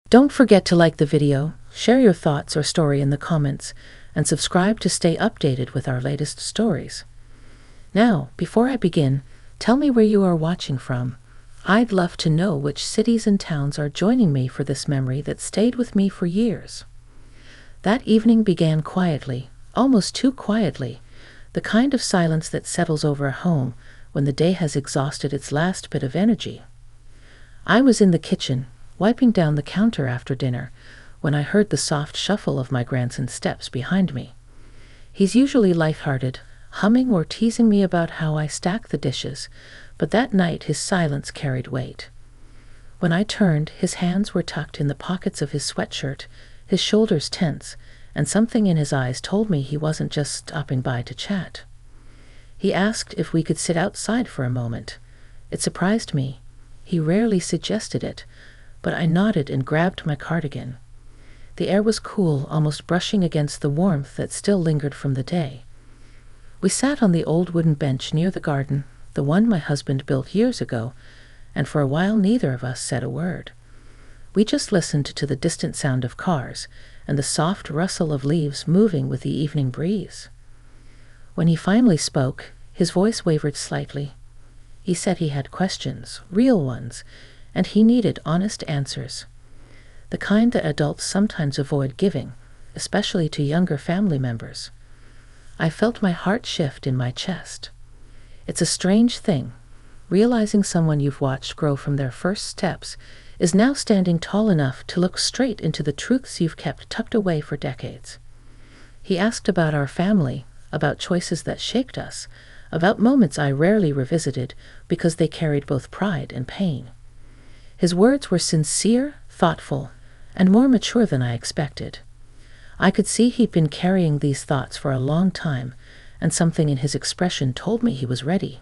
Don't forget to like the video, share your thoughts or story in the comments, and subscribe to stay updated with our latest stories. Now, before I begin, tell me where you are watching from. I'd love to know which cities and towns are joining me for this memory that stayed with me for years. That evening began quietly, almost too quietly, the kind of silence that settles over a home when the day has exhausted its last bit of energy. I was in the kitchen, wiping down the counter after dinner, when I heard the soft shuffle of my grandson's steps behind me. He's usually lighthearted, humming or teasing me about how I stack the dishes, but that night his silence carried weight. When I turned, his hands were tucked in the pockets of his sweatshirt, his shoulders tense, and something in his eyes told me he wasn't just stopping by to chat. He asked if we could sit outside for a moment. It surprised me. He rarely suggested it, but I nodded and grabbed my cardigan. The air was cool, almost brushing against the warmth that still lingered from the day. We sat on the old wooden bench near the garden, the one my husband built years ago, and for a while neither of us said a word. We just listened to the distant sound of cars and the soft rustle of leaves moving with the evening breeze. When he finally spoke, his voice wavered slightly. He said he had questions, real ones, and he needed honest answers. The kind that adults sometimes avoid giving, especially to younger family members. I felt my heart shift in my chest. It's a strange thing. Realizing someone you've watched grow from their first steps is now standing tall enough to look straight into the truths you've kept tucked away for decades. He asked about our family, about choices that shaped us, about moments I rarely revisited because they carried both pride and pain. His words were sincere, thoughtful, and more mature than I expected. I could see he'd been carrying these thoughts for a long time, and something in his expression told me he was ready,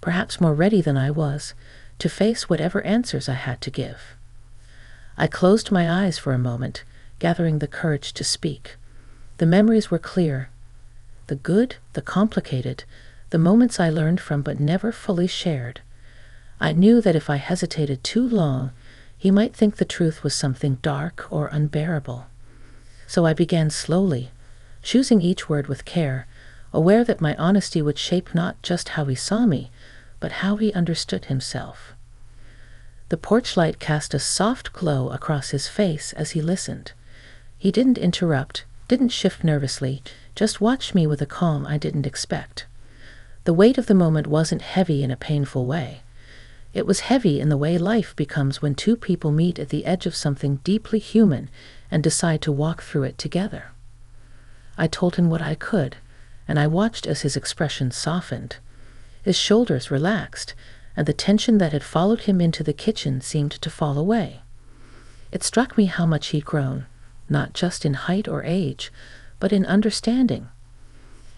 perhaps more ready than I was, to face whatever answers I had to give. I closed my eyes for a moment, gathering the courage to speak. The memories were clear. The good, the complicated, the moments I learned from but never fully shared. I knew that if I hesitated too long, he might think the truth was something dark or unbearable. So I began slowly, choosing each word with care, aware that my honesty would shape not just how he saw me, but how he understood himself. The porch light cast a soft glow across his face as he listened. He didn't interrupt, didn't shift nervously, just watched me with a calm I didn't expect. The weight of the moment wasn't heavy in a painful way. It was heavy in the way life becomes when two people meet at the edge of something deeply human and decide to walk through it together. I told him what I could, and I watched as his expression softened. His shoulders relaxed, and the tension that had followed him into the kitchen seemed to fall away. It struck me how much he'd grown, not just in height or age, but in understanding.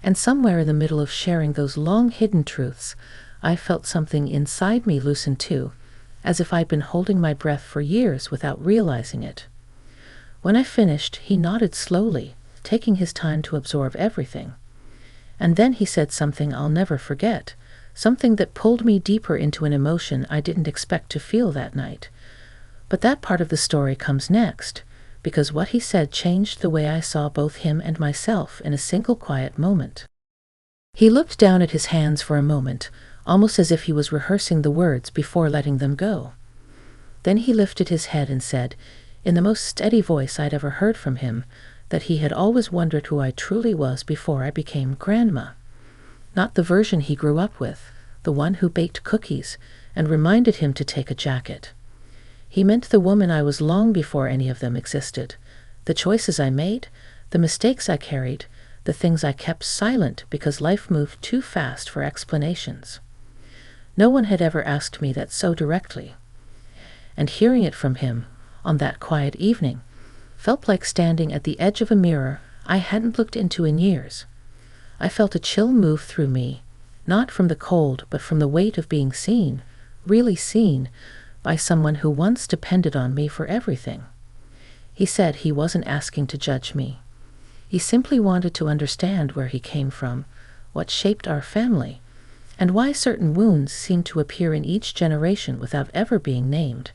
And somewhere in the middle of sharing those long-hidden truths, I felt something inside me loosen too, as if I'd been holding my breath for years without realizing it. When I finished, he nodded slowly, taking his time to absorb everything. And then he said something I'll never forget, something that pulled me deeper into an emotion I didn't expect to feel that night. But that part of the story comes next, because what he said changed the way I saw both him and myself in a single quiet moment. He looked down at his hands for a moment, almost as if he was rehearsing the words before letting them go. Then he lifted his head and said, in the most steady voice I'd ever heard from him, that he had always wondered who I truly was before I became grandma. Not the version he grew up with, the one who baked cookies and reminded him to take a jacket. He meant the woman I was long before any of them existed, the choices I made, the mistakes I carried, the things I kept silent because life moved too fast for explanations. No one had ever asked me that so directly. And hearing it from him, on that quiet evening, felt like standing at the edge of a mirror I hadn't looked into in years. I felt a chill move through me, not from the cold, but from the weight of being seen, really seen, by someone who once depended on me for everything. He said he wasn't asking to judge me. He simply wanted to understand where he came from, what shaped our family, and why certain wounds seemed to appear in each generation without ever being named.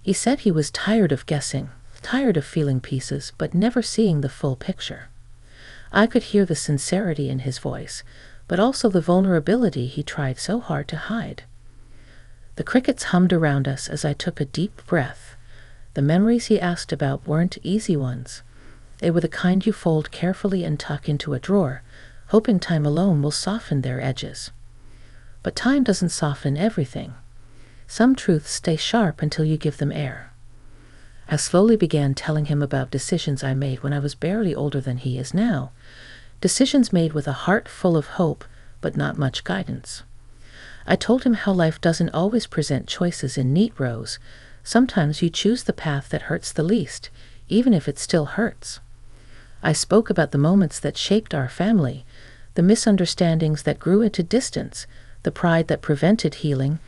He said he was tired of guessing, tired of feeling pieces, but never seeing the full picture. I could hear the sincerity in his voice, but also the vulnerability he tried so hard to hide. The crickets hummed around us as I took a deep breath. The memories he asked about weren't easy ones. They were the kind you fold carefully and tuck into a drawer, hoping time alone will soften their edges. But time doesn't soften everything. Some truths stay sharp until you give them air. I slowly began telling him about decisions I made when I was barely older than he is now. Decisions made with a heart full of hope, but not much guidance. I told him how life doesn't always present choices in neat rows. Sometimes you choose the path that hurts the least, even if it still hurts. I spoke about the moments that shaped our family, the misunderstandings that grew into distance, the pride that prevented healing,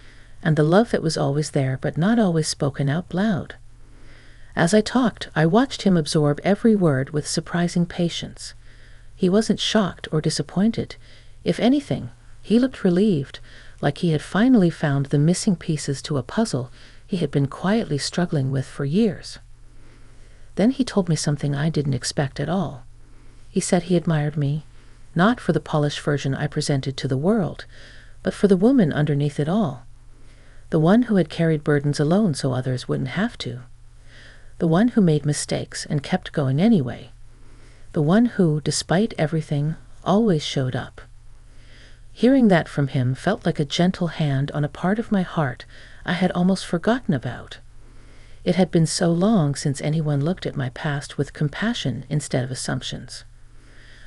and the love that was always there but not always spoken out loud. As I talked, I watched him absorb every word with surprising patience. He wasn't shocked or disappointed. If anything, he looked relieved, like he had finally found the missing pieces to a puzzle he had been quietly struggling with for years. Then he told me something I didn't expect at all. He said he admired me, not for the polished version I presented to the world, but for the woman underneath it all. The one who had carried burdens alone so others wouldn't have to. The one who made mistakes and kept going anyway. The one who, despite everything, always showed up. Hearing that from him felt like a gentle hand on a part of my heart I had almost forgotten about. It had been so long since anyone looked at my past with compassion instead of assumptions.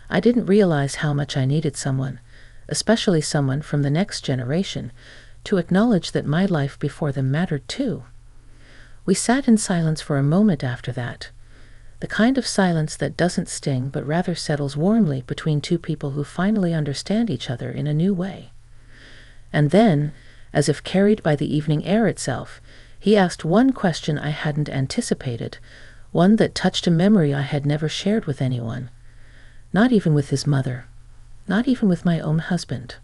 I didn't realize how much I needed someone, especially someone from the next generation, to acknowledge that my life before them mattered too. We sat in silence for a moment after that, the kind of silence that doesn't sting but rather settles warmly between two people who finally understand each other in a new way. And then, as if carried by the evening air itself, he asked one question I hadn't anticipated, one that touched a memory I had never shared with anyone, not even with his mother, not even with my own husband.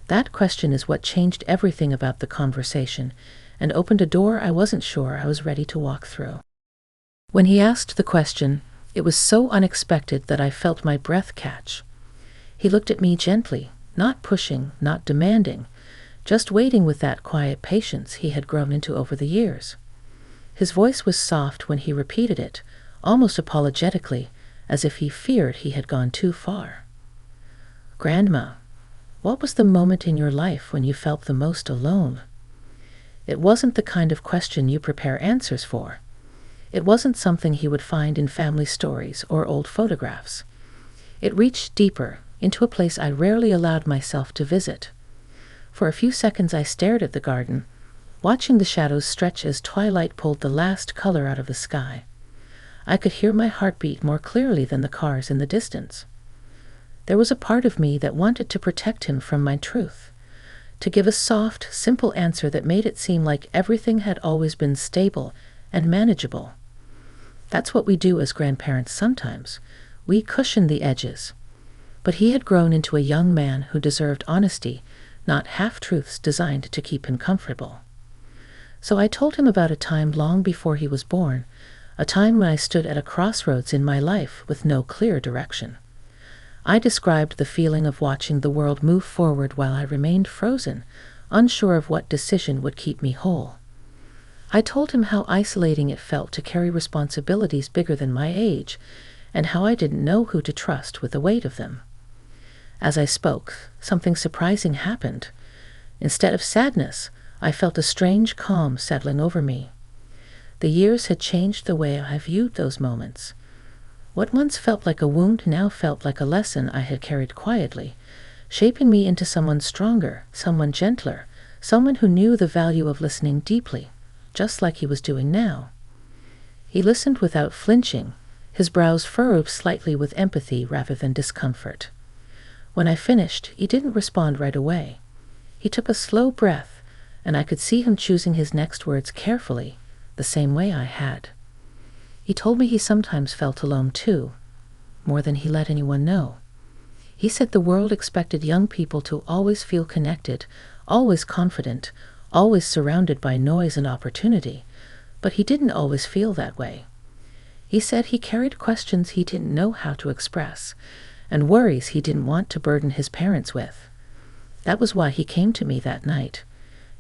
That question is what changed everything about the conversation and opened a door I wasn't sure I was ready to walk through. When he asked the question, it was so unexpected that I felt my breath catch. He looked at me gently, not pushing, not demanding, just waiting with that quiet patience he had grown into over the years. His voice was soft when he repeated it, almost apologetically, as if he feared he had gone too far. "Grandma, what was the moment in your life when you felt the most alone?" It wasn't the kind of question you prepare answers for. It wasn't something he would find in family stories or old photographs. It reached deeper, into a place I rarely allowed myself to visit. For a few seconds I stared at the garden, watching the shadows stretch as twilight pulled the last color out of the sky. I could hear my heartbeat more clearly than the cars in the distance. There was a part of me that wanted to protect him from my truth, to give a soft, simple answer that made it seem like everything had always been stable and manageable. That's what we do as grandparents sometimes. We cushion the edges. But he had grown into a young man who deserved honesty, not half-truths designed to keep him comfortable. So I told him about a time long before he was born, a time when I stood at a crossroads in my life with no clear direction. I described the feeling of watching the world move forward while I remained frozen, unsure of what decision would keep me whole. I told him how isolating it felt to carry responsibilities bigger than my age, and how I didn't know who to trust with the weight of them. As I spoke, something surprising happened. Instead of sadness, I felt a strange calm settling over me. The years had changed the way I viewed those moments. What once felt like a wound now felt like a lesson I had carried quietly, shaping me into someone stronger, someone gentler, someone who knew the value of listening deeply, just like he was doing now. He listened without flinching, his brows furrowed slightly with empathy rather than discomfort. When I finished, he didn't respond right away. He took a slow breath, and I could see him choosing his next words carefully, the same way I had. He told me he sometimes felt alone too, more than he let anyone know. He said the world expected young people to always feel connected, always confident, always surrounded by noise and opportunity, but he didn't always feel that way. He said he carried questions he didn't know how to express, and worries he didn't want to burden his parents with. That was why he came to me that night.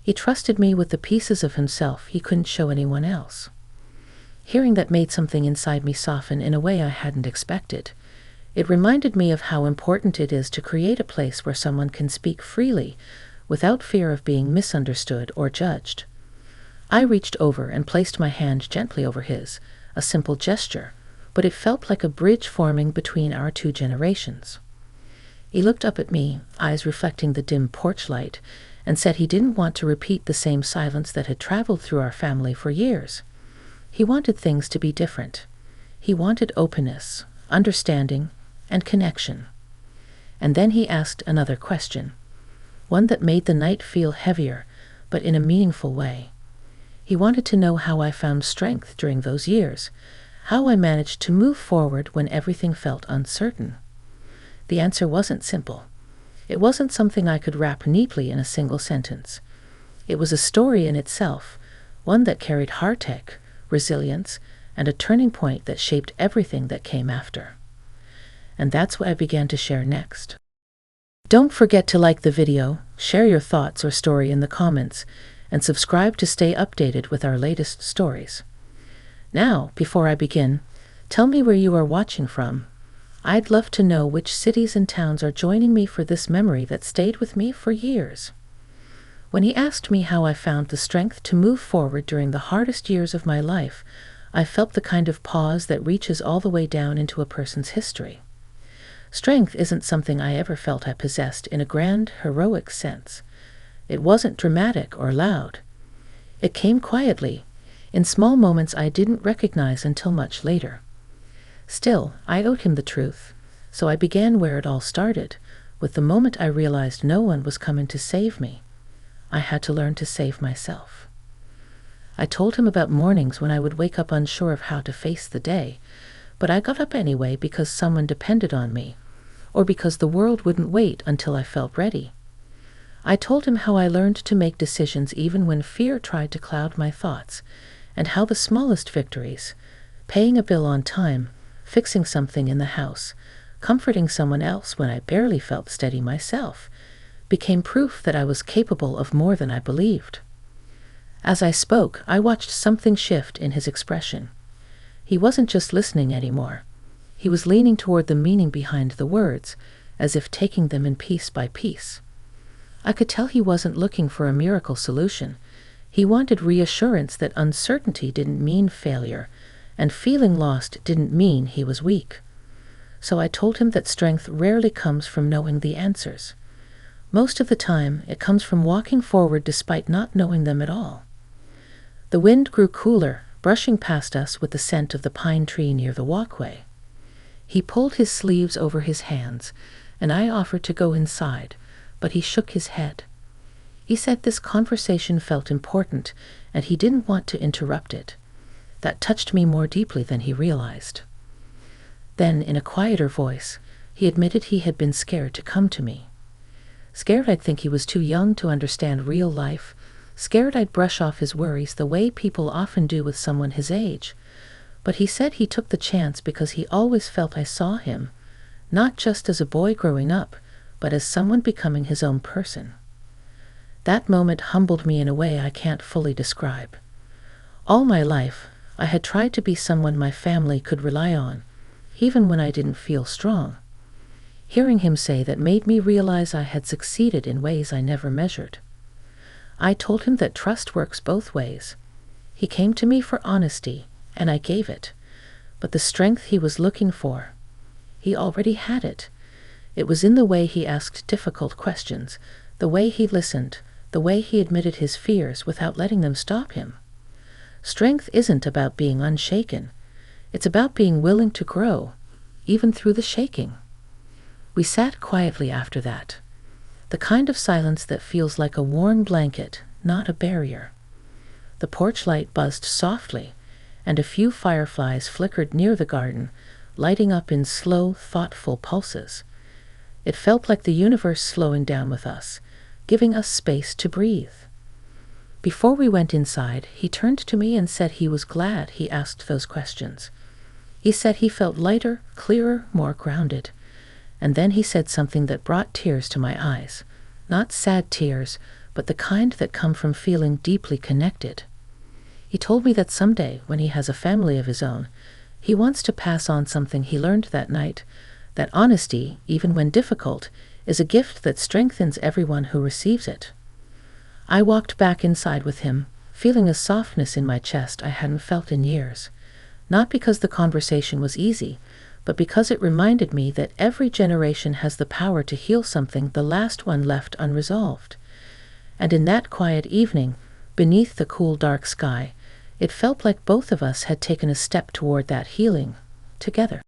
He trusted me with the pieces of himself he couldn't show anyone else. Hearing that made something inside me soften in a way I hadn't expected. It reminded me of how important it is to create a place where someone can speak freely without fear of being misunderstood or judged. I reached over and placed my hand gently over his, a simple gesture, but it felt like a bridge forming between our two generations. He looked up at me, eyes reflecting the dim porch light, and said he didn't want to repeat the same silence that had traveled through our family for years. He wanted things to be different. He wanted openness, understanding, and connection. And then he asked another question, one that made the night feel heavier, but in a meaningful way. He wanted to know how I found strength during those years, how I managed to move forward when everything felt uncertain. The answer wasn't simple. It wasn't something I could wrap neatly in a single sentence. It was a story in itself, one that carried heartache, resilience, and a turning point that shaped everything that came after. And that's what I began to share next. Don't forget to like the video, share your thoughts or story in the comments, and subscribe to stay updated with our latest stories. Now, before I begin, tell me where you are watching from. I'd love to know which cities and towns are joining me for this memory that stayed with me for years. When he asked me how I found the strength to move forward during the hardest years of my life, I felt the kind of pause that reaches all the way down into a person's history. Strength isn't something I ever felt I possessed in a grand, heroic sense. It wasn't dramatic or loud. It came quietly, in small moments I didn't recognize until much later. Still, I owed him the truth, so I began where it all started, with the moment I realized no one was coming to save me. I had to learn to save myself. I told him about mornings when I would wake up unsure of how to face the day, but I got up anyway because someone depended on me, or because the world wouldn't wait until I felt ready. I told him how I learned to make decisions even when fear tried to cloud my thoughts, and how the smallest victories, paying a bill on time, fixing something in the house, comforting someone else when I barely felt steady myself, became proof that I was capable of more than I believed. As I spoke, I watched something shift in his expression. He wasn't just listening anymore. He was leaning toward the meaning behind the words, as if taking them in piece by piece. I could tell he wasn't looking for a miracle solution. He wanted reassurance that uncertainty didn't mean failure, and feeling lost didn't mean he was weak. So I told him that strength rarely comes from knowing the answers. Most of the time, it comes from walking forward despite not knowing them at all. The wind grew cooler, brushing past us with the scent of the pine tree near the walkway. He pulled his sleeves over his hands, and I offered to go inside, but he shook his head. He said this conversation felt important, and he didn't want to interrupt it. That touched me more deeply than he realized. Then, in a quieter voice, he admitted he had been scared to come to me. Scared I'd think he was too young to understand real life, scared I'd brush off his worries the way people often do with someone his age. But he said he took the chance because he always felt I saw him, not just as a boy growing up, but as someone becoming his own person. That moment humbled me in a way I can't fully describe. All my life, I had tried to be someone my family could rely on, even when I didn't feel strong. Hearing him say that made me realize I had succeeded in ways I never measured. I told him that trust works both ways. He came to me for honesty, and I gave it. But the strength he was looking for, he already had it. It was in the way he asked difficult questions, the way he listened, the way he admitted his fears without letting them stop him. Strength isn't about being unshaken. It's about being willing to grow, even through the shaking. We sat quietly after that, the kind of silence that feels like a warm blanket, not a barrier. The porch light buzzed softly, and a few fireflies flickered near the garden, lighting up in slow, thoughtful pulses. It felt like the universe slowing down with us, giving us space to breathe. Before we went inside, he turned to me and said he was glad he asked those questions. He said he felt lighter, clearer, more grounded. And then he said something that brought tears to my eyes. Not sad tears, but the kind that come from feeling deeply connected. He told me that someday, when he has a family of his own, he wants to pass on something he learned that night, that honesty, even when difficult, is a gift that strengthens everyone who receives it. I walked back inside with him, feeling a softness in my chest I hadn't felt in years. Not because the conversation was easy, but because it reminded me that every generation has the power to heal something the last one left unresolved. And in that quiet evening, beneath the cool dark sky, it felt like both of us had taken a step toward that healing, together.